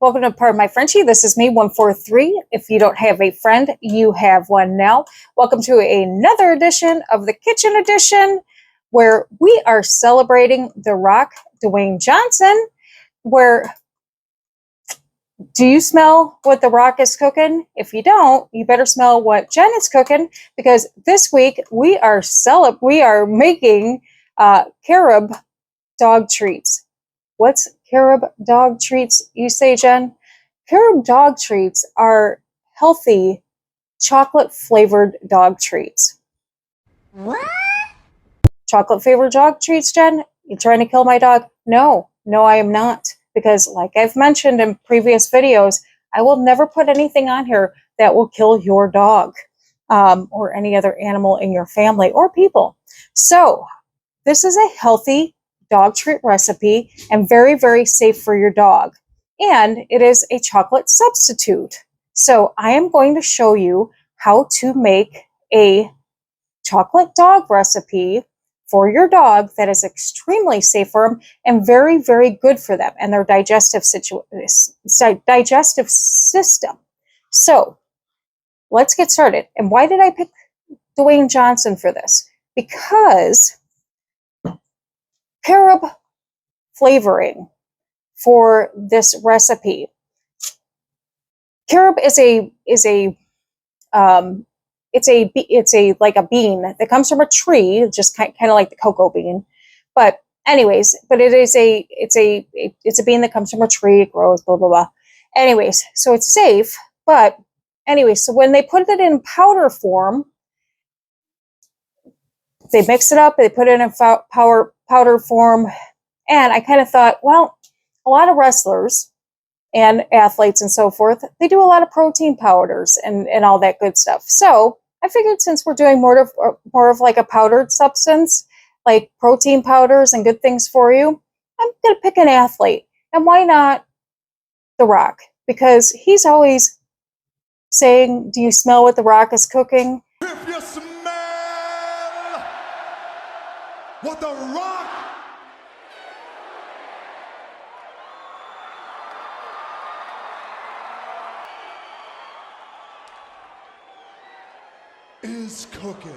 Welcome to Pardon My Frenchie. This is me, 143. If you don't have a friend, you have one now. Welcome to another edition of the Kitchen Edition, where we are celebrating The Rock, Dwayne Johnson. Do you smell what The Rock is cooking? If you don't, you better smell what Jen is cooking, because this week we are making Carob dog treats. What's Carob dog treats, you say, Jen? Carob dog treats are healthy, chocolate-flavored dog treats. What? Chocolate-flavored dog treats, Jen? You trying to kill my dog? No, I am not. Because like I've mentioned in previous videos, I will never put anything on here that will kill your dog or any other animal in your family or people. So this is a healthy dog treat recipe and very, very safe for your dog. And it is a chocolate substitute. So I am going to show you how to make a chocolate dog recipe for your dog that is extremely safe for them and very, very good for them and their digestive system. So let's get started. And why did I pick Dwayne Johnson for this? Because Carob flavoring for this recipe. Carob is like a bean that comes from a tree, just kind of like the cocoa bean. But anyways, it's a bean that comes from a tree, it grows, blah, blah, blah. Anyways, so it's safe. But anyways, so when they put it in powder form, they mix it up, they put it in powder form. And I kind of thought, well, a lot of wrestlers and athletes and so forth, they do a lot of protein powders and all that good stuff. So I figured since we're doing more of like a powdered substance, like protein powders and good things for you, I'm going to pick an athlete. And why not The Rock? Because he's always saying, do you smell what The Rock is cooking? If you smell what The Rock is cooking.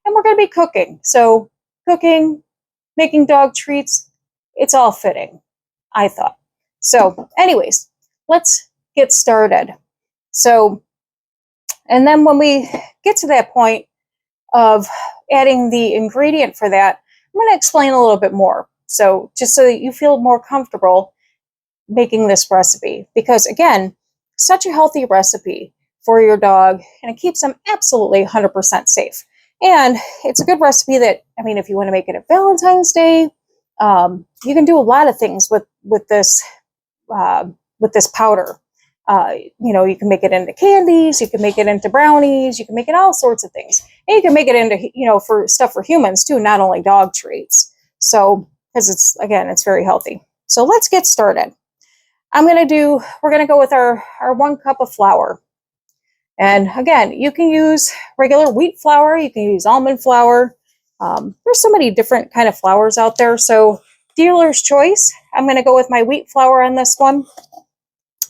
And we're going to be cooking. So cooking, making dog treats, it's all fitting, I thought. So anyways, let's get started. So, and then when we get to that point of adding the ingredient for that, I'm going to explain a little bit more. So just so that you feel more comfortable making this recipe. Because again, such a healthy recipe for your dog, and it keeps them absolutely 100% safe. And it's a good recipe that, I mean, if you want to make it at Valentine's Day, you can do a lot of things with this powder. You can make it into candies, you can make it into brownies, you can make it all sorts of things. And you can make it into, for stuff for humans too, not only dog treats. So, because it's very healthy. So let's get started. We're going to go with our 1 cup of flour. And again, you can use regular wheat flour, you can use almond flour. There's so many different kind of flours out there. So dealer's choice. I'm going to go with my wheat flour on this one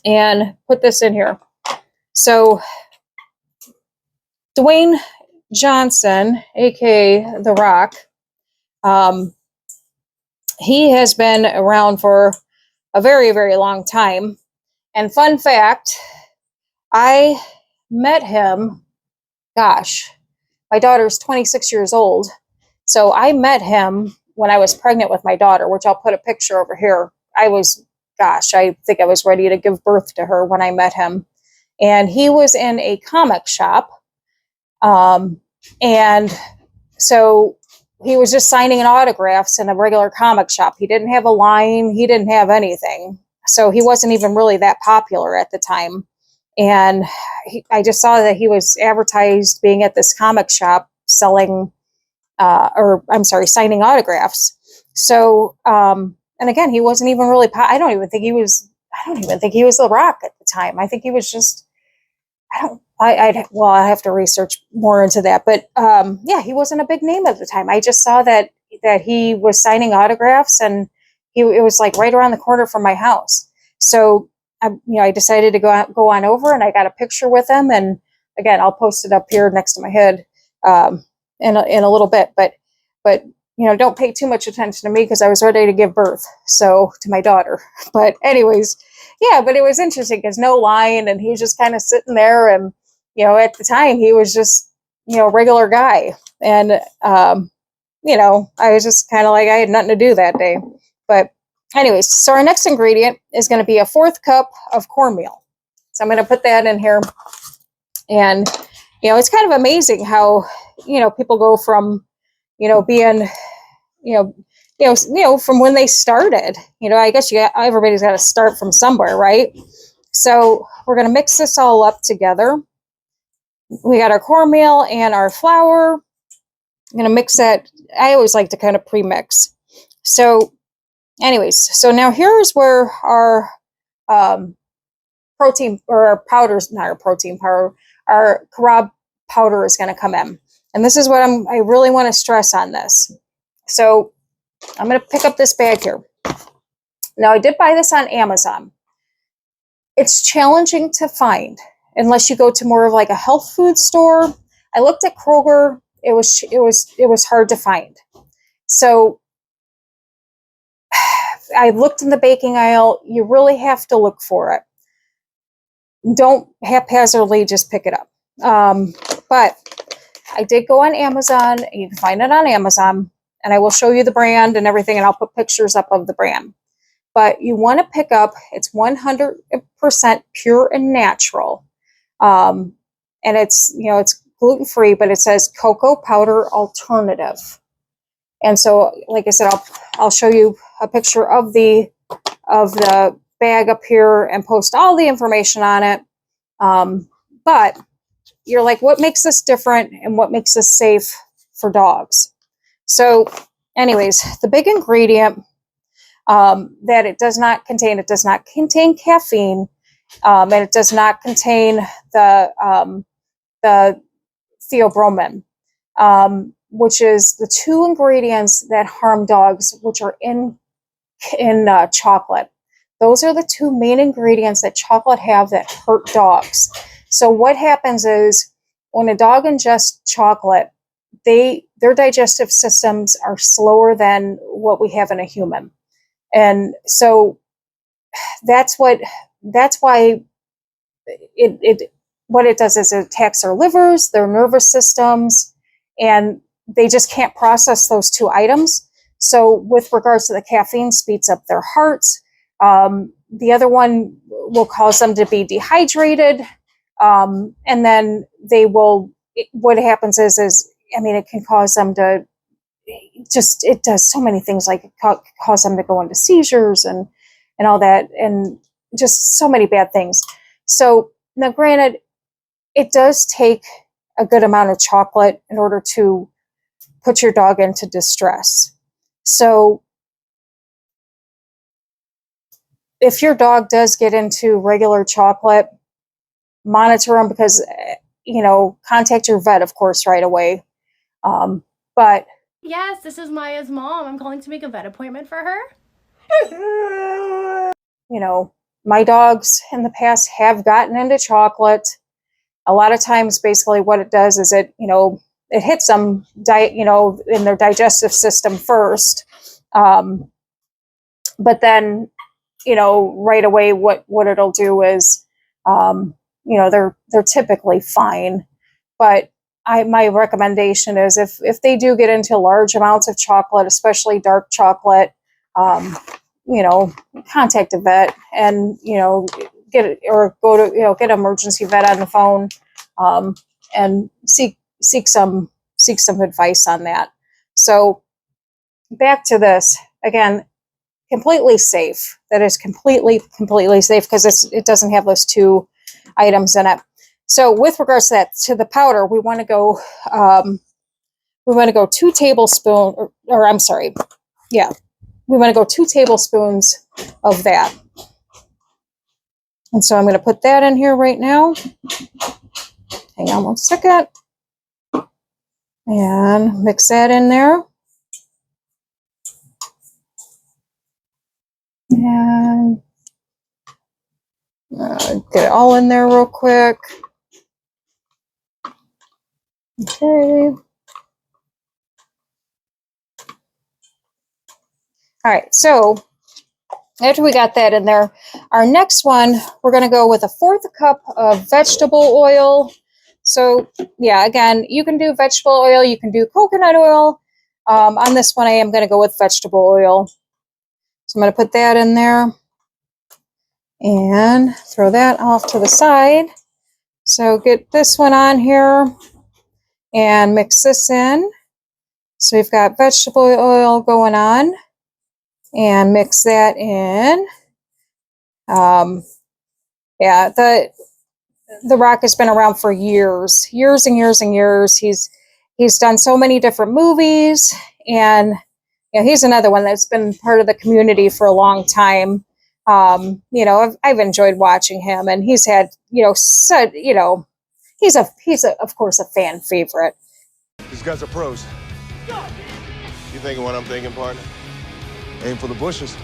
and put this in here. So Dwayne Johnson, aka The Rock, he has been around for a very, very long time. And fun fact, I met him, my daughter's 26 years old. So I met him when I was pregnant with my daughter, which I'll put a picture over here. I think I was ready to give birth to her when I met him. And he was in a comic shop. And so he was just signing autographs in a regular comic shop. He didn't have a line. He didn't have anything. So he wasn't even really that popular at the time. And I just saw that he was advertised being at this comic shop signing autographs. So, and again, he wasn't even really, I don't even think he was The Rock at the time. I think he was just, I have to research more into that. But yeah, he wasn't a big name at the time. I just saw that he was signing autographs, and it was like right around the corner from my house. So I decided to go on over, and I got a picture with him. And again, I'll post it up here next to my head in a little bit. But don't pay too much attention to me because I was ready to give birth, so to my daughter. But anyways, yeah. But it was interesting because no line, and he was just kind of sitting there, and at the time he was just a regular guy, and I was just kind of like I had nothing to do that day. But anyways, so our next ingredient is going to be a 4th cup of cornmeal. So I'm going to put that in here. And, it's kind of amazing how, people go from, being, from when they started, I guess everybody's got to start from somewhere, right? So we're going to mix this all up together. We got our cornmeal and our flour. I'm going to mix that. I always like to kind of pre-mix. So anyways, so now here's where our protein, or our powders, not our protein powder, our Carob powder is going to come in. And this is what I really want to stress on this. So I'm going to pick up this bag here. Now I did buy this on Amazon. It's challenging to find unless you go to more of like a health food store. I looked at Kroger. It was hard to find. So I looked in the baking aisle. You really have to look for it. Don't haphazardly just pick it up. But I did go on Amazon. You can find it on Amazon, and I will show you the brand and everything, and I'll put pictures up of the brand. But you want to pick up, it's 100% pure and natural. And it's gluten-free, but it says cocoa powder alternative. And so, like I said, I'll show you a picture of the bag up here and post all the information on it. But you're like, what makes this different and what makes this safe for dogs? So anyways, the big ingredient that it does not contain caffeine, and it does not contain the theobromine, which is the 2 ingredients that harm dogs, which are in chocolate. Those are the 2 main ingredients that chocolate have that hurt dogs. So what happens is when a dog ingests chocolate, their digestive systems are slower than what we have in a human. And so that's why what it does is it attacks their livers, their nervous systems, and they just can't process those 2 items. So with regards to the caffeine, speeds up their hearts. The other one will cause them to be dehydrated. And then what happens is it can cause them to it does so many things, like it cause them to go into seizures and all that, and just so many bad things. So now granted, it does take a good amount of chocolate in order to put your dog into distress. So if your dog does get into regular chocolate, monitor them, because, contact your vet, of course, right away. But yes, this is Maya's mom. I'm calling to make a vet appointment for her. My dogs in the past have gotten into chocolate. A lot of times, basically what it does is it hits them, in their digestive system first. But then, right away, what it'll do is, they're typically fine. But my recommendation is if they do get into large amounts of chocolate, especially dark chocolate, contact a vet and, get an emergency vet on the phone, and seek some advice on that. So back to this again, completely safe. That is completely safe because it doesn't have those 2 items in it. So with regards to that, to the powder, we want to go 2 tablespoons, or I'm sorry, yeah, we want to go 2 tablespoons of that. And so I'm going to put that in here right now. Hang on one second. And mix that in there. And Get it all in there real quick. Okay. All right, so after we got that in there, our next one, we're going to go with a 1/4 cup of vegetable oil. So yeah, again, you can do vegetable oil, you can do coconut oil. On this one, I am going to go with vegetable oil. So I'm going to put that in there and throw that off to the side. So get this one on here and mix this in. So we've got vegetable oil going on, and mix that in. Yeah, the Rock has been around for years and years and years. He's done so many different movies, and you know, he's another one that's been part of the community for a long time. You know, I've enjoyed watching him, and he's had, you know, said, you know, he's of course a fan favorite. These guys are pros. You thinking what I'm thinking, partner? Aim for the bushes.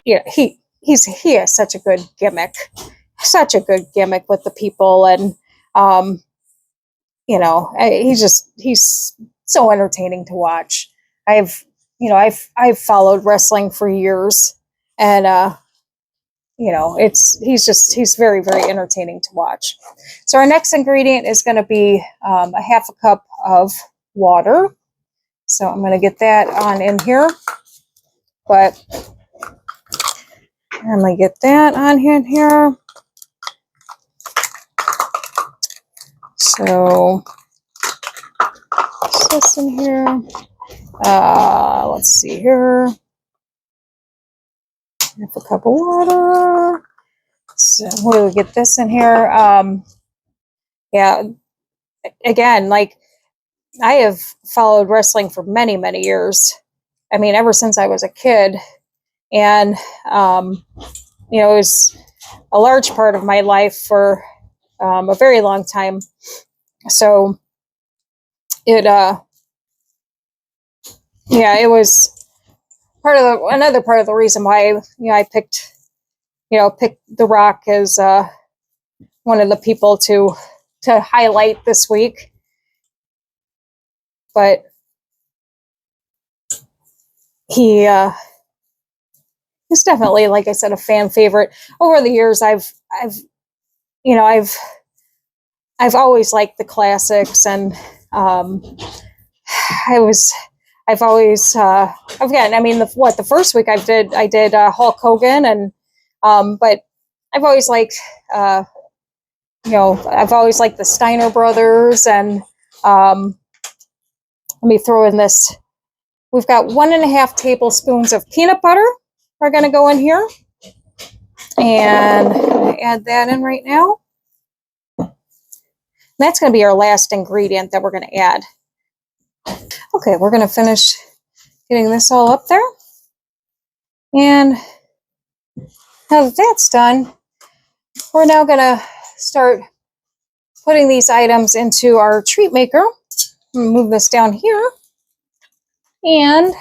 Yeah, he has such a good gimmick, with the people, and you know, he's so entertaining to watch. I've followed wrestling for years, and you know, he's very, very entertaining to watch. So our next ingredient is going to be a 1/2 cup of water. So I'm going to get that on in here, but I'm going to get that on here. So what's this in here? Let's see here. 1/2 cup of water. So we'll get this in here. Yeah, again, like, I have followed wrestling for many, many years. I mean, ever since I was a kid, and you know, it was a large part of my life for a very long time. So it yeah, it was another part of the reason why, you know, I picked The Rock as one of the people to highlight this week. But he's definitely, like I said, a fan favorite. Over the years, I've always liked the classics, and I've always again, I mean, the first week I did Hulk Hogan, and but I've always liked I've always liked the Steiner brothers, and let me throw in this. We've got 1.5 tablespoons of peanut butter. We're going to go in here and add that in right now. That's going to be our last ingredient that we're going to add. Okay, we're going to finish getting this all up there. And now that that's done, we're now going to start putting these items into our treat maker. I'm going to move this down here. And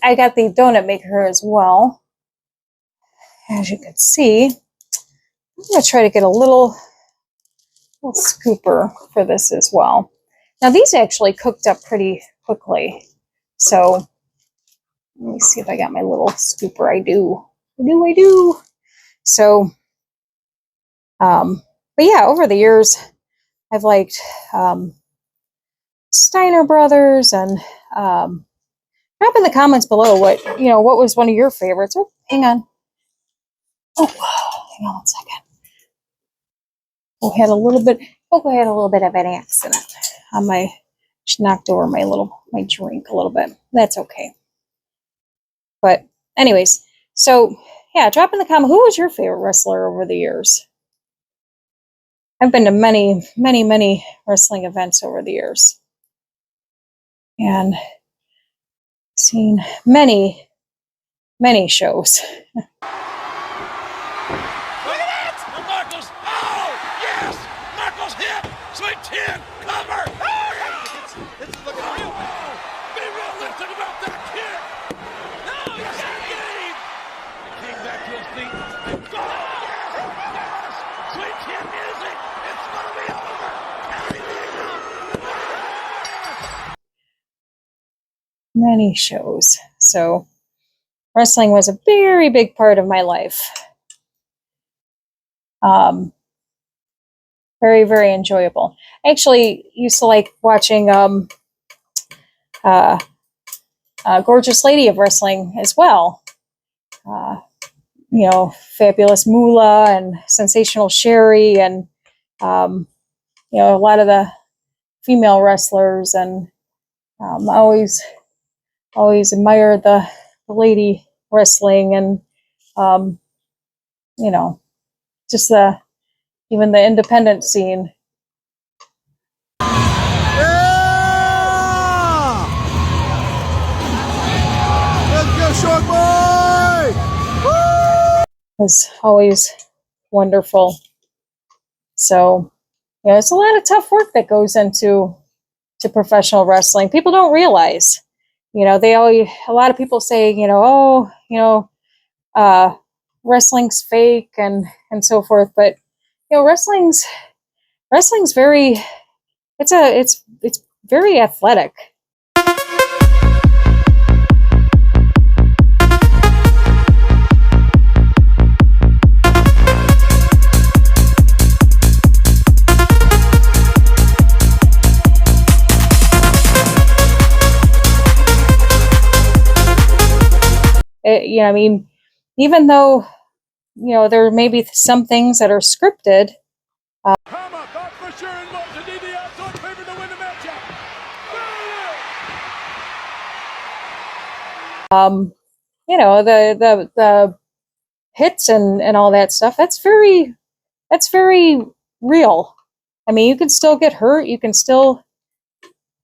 I got the donut maker as well. As you can see, I'm going to try to get a little scooper for this as well. Now, these actually cooked up pretty quickly. So let me see if I got my little scooper. I do. So, but yeah, over the years, I've liked Steiner Brothers, and drop in the comments below what was one of your favorites. Oh, hang on. Oh, hang on one second. I had a little bit of an accident on my. Just knocked over my drink a little bit. That's okay. But anyways, so yeah, drop in the comment, who was your favorite wrestler over the years? I've been to many, many, many wrestling events over the years, and seen many many shows. Look at that! And Michaels. Oh, yes! Michaels hit. Sweet 10. Cover. It's looking real bad. Be realistic about that kick. No, he's got a game. Came back to his feet. Oh, yes! Sweet 10 music. It's going to be over. Many shows. So wrestling was a very big part of my life. Very, very enjoyable. I actually used to like watching Gorgeous Lady of Wrestling as well. You know, Fabulous Moolah and Sensational Sherry and, you know, a lot of the female wrestlers. And I always admired the lady wrestling and, you know, just even the independent scene. Short boy! Was always wonderful. So, yeah, it's a lot of tough work that goes into professional wrestling. People don't realize, you know, a lot of people say, you know, oh, you know, wrestling's fake and so forth. But, you know, wrestling's very, it's very athletic. You know, I mean, even though, you know, there may be some things that are scripted. You know, the hits and all that stuff, that's very real. I mean, you can still get hurt. You can still,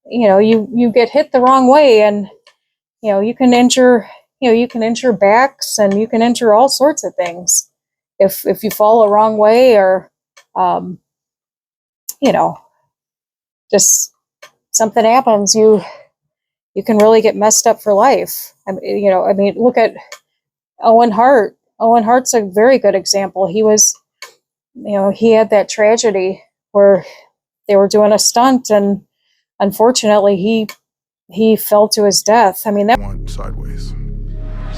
you know, you get hit the wrong way, and you know, you can injure backs, and you can injure all sorts of things if you fall the wrong way, or you know, just something happens, you can really get messed up for life. I mean, you know, I mean, look at Owen Hart. Owen Hart's a very good example. He was, you know, he had that tragedy where they were doing a stunt, and unfortunately he fell to his death. I mean, that One sideways.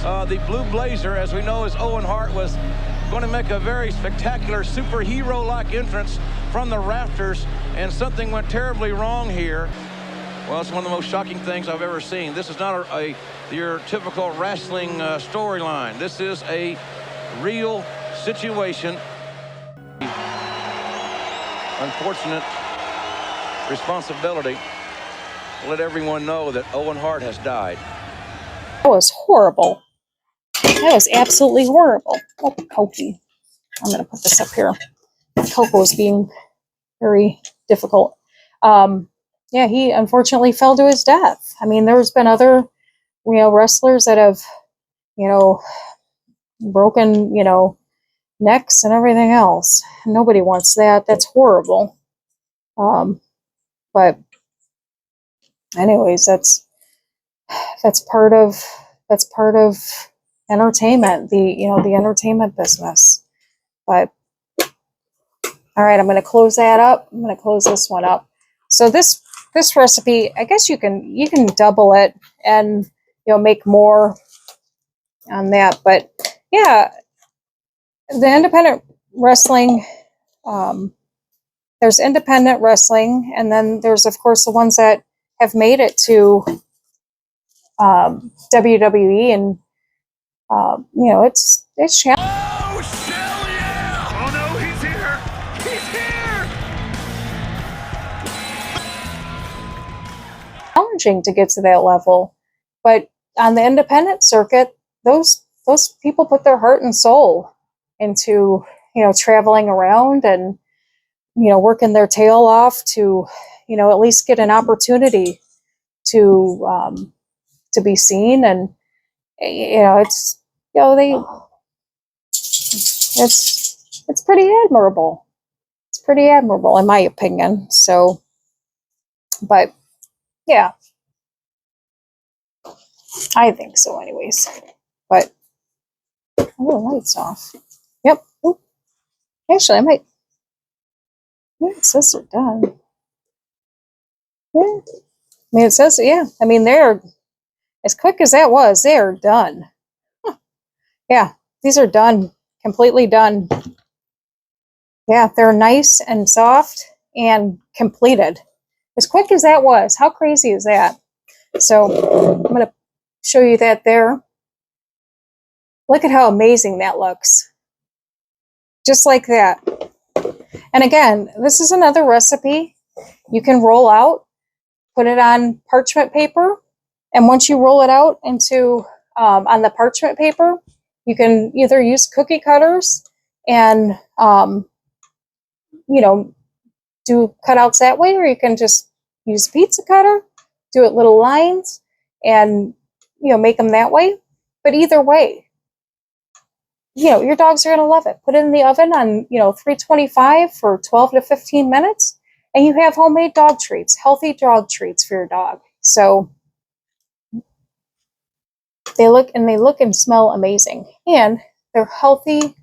The Blue Blazer, as we know, as Owen Hart, was going to make a very spectacular superhero-like entrance from the rafters, and something went terribly wrong here. Well, it's one of the most shocking things I've ever seen. This is not your typical wrestling storyline. This is a real situation. Unfortunate responsibility to let everyone know that Owen Hart has died. That was horrible. That was absolutely horrible. Oh, Cokie. I'm going to put this up here. Coco is being very difficult. Yeah, he unfortunately fell to his death. I mean, there's been other, you know, wrestlers that have, you know, broken, you know, necks and everything else. Nobody wants that. That's horrible. But anyways, that's part of entertainment, the entertainment business. But all right, I'm going to close that up. I'm going to close this one up. So this recipe, I guess you can double it and, you know, make more on that. But yeah, the independent wrestling, there's independent wrestling, and then there's of course the ones that have made it to WWE, and you know, it's challenging. Oh, shell yeah! Oh no, he's here! He's here! Challenging to get to that level, but on the independent circuit, those people put their heart and soul into, you know, traveling around and, you know, working their tail off to, you know, at least get an opportunity to be seen. And you know, you know, it's pretty admirable. It's pretty admirable in my opinion. So, but yeah, I think so anyways. But, oh, the light's off. Yep. Ooh. Actually, I might, yeah, it says they're done. Yeah. I mean, it says, yeah, I mean, they're, as quick as that was, they are done. Huh. Yeah, these are done, completely done. Yeah, they're nice and soft and completed. As quick as that was, how crazy is that? So I'm going to show you that there. Look at how amazing that looks. Just like that. And again, this is another recipe you can roll out, put it on parchment paper, and once you roll it out into on the parchment paper, you can either use cookie cutters and you know, do cutouts that way, or you can just use a pizza cutter, do it little lines, and you know, make them that way. But either way, you know, your dogs are going to love it. Put it in the oven on, you know, 325 for 12 to 15 minutes, and you have homemade dog treats, healthy dog treats for your dog. So they look and smell amazing, and they're healthy,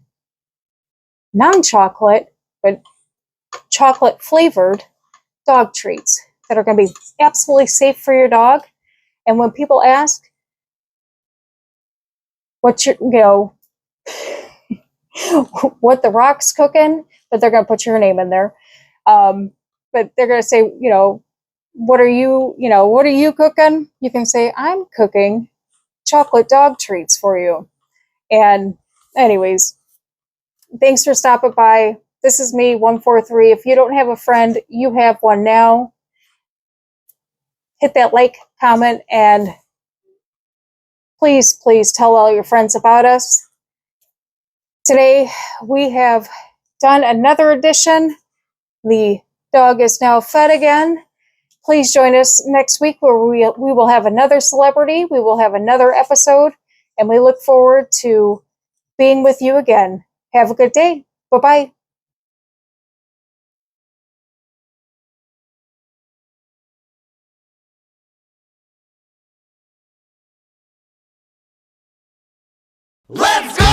non-chocolate, but chocolate flavored dog treats that are going to be absolutely safe for your dog. And when people ask what you know, what the Rock's cooking, but they're going to put your name in there. But they're going to say, you know, what are you cooking? You can say, I'm cooking chocolate dog treats for you. And anyways, thanks for stopping by. This is me, 143. If you don't have a friend, you have one now. Hit that like, comment, and please, please tell all your friends about us. Today, we have done another edition. The dog is now fed again. Please join us next week where we will have another celebrity. We will have another episode, and we look forward to being with you again. Have a good day. Bye-bye. Let's go!